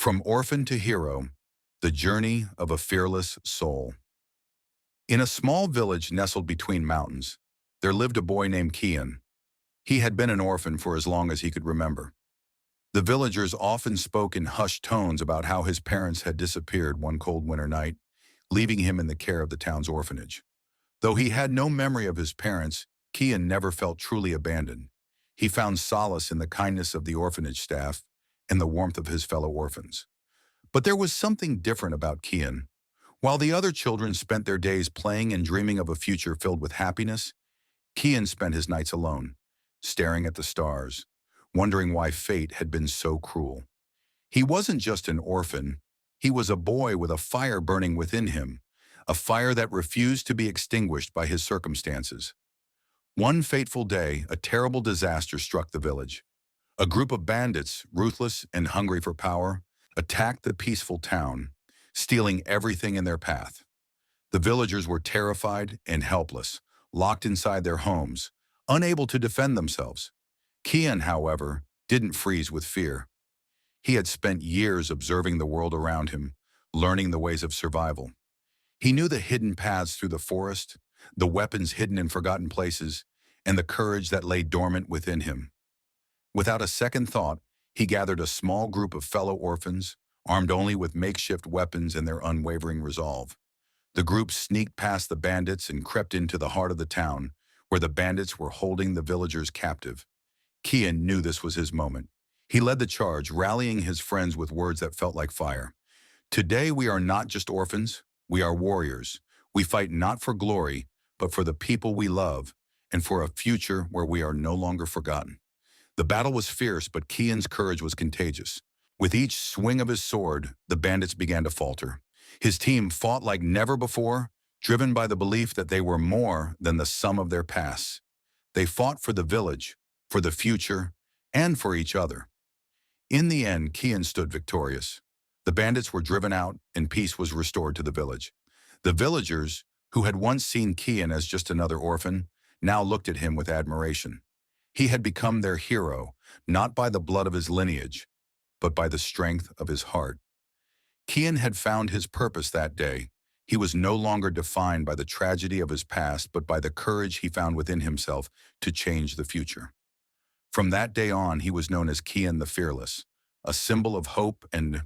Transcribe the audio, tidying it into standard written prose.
From orphan to hero, the journey of a fearless soul. In a small village nestled between mountains, there lived a boy named Kian. He had been an orphan for as long as he could remember. The villagers often spoke in hushed tones about how his parents had disappeared one cold winter night, leaving him in the care of the town's orphanage. Though he had no memory of his parents, Kian never felt truly abandoned. He found solace in the kindness of the orphanage staff and the warmth of his fellow orphans. But there was something different about Kian. While the other children spent their days playing and dreaming of a future filled with happiness, Kian spent his nights alone, staring at the stars, wondering why fate had been so cruel. He wasn't just an orphan, he was a boy with a fire burning within him, a fire that refused to be extinguished by his circumstances. One fateful day, a terrible disaster struck the village. A group of bandits, ruthless and hungry for power, attacked the peaceful town, stealing everything in their path. The villagers were terrified and helpless, locked inside their homes, unable to defend themselves. Kian, however, didn't freeze with fear. He had spent years observing the world around him, learning the ways of survival. He knew the hidden paths through the forest, the weapons hidden in forgotten places, and the courage that lay dormant within him. Without a second thought, he gathered a small group of fellow orphans, armed only with makeshift weapons and their unwavering resolve. The group sneaked past the bandits and crept into the heart of the town, where the bandits were holding the villagers captive. Kian knew this was his moment. He led the charge, rallying his friends with words that felt like fire. Today we are not just orphans, we are warriors. We fight not for glory, but for the people we love, and for a future where we are no longer forgotten. The battle was fierce, but Kian's courage was contagious. With each swing of his sword, the bandits began to falter. His team fought like never before, driven by the belief that they were more than the sum of their pasts. They fought for the village, for the future, and for each other. In the end, Kian stood victorious. The bandits were driven out, and peace was restored to the village. The villagers, who had once seen Kian as just another orphan, now looked at him with admiration. He had become their hero, not by the blood of his lineage, but by the strength of his heart. Kian had found his purpose that day. He was no longer defined by the tragedy of his past, but by the courage he found within himself to change the future. From that day on, he was known as Kian the Fearless, a symbol of hope and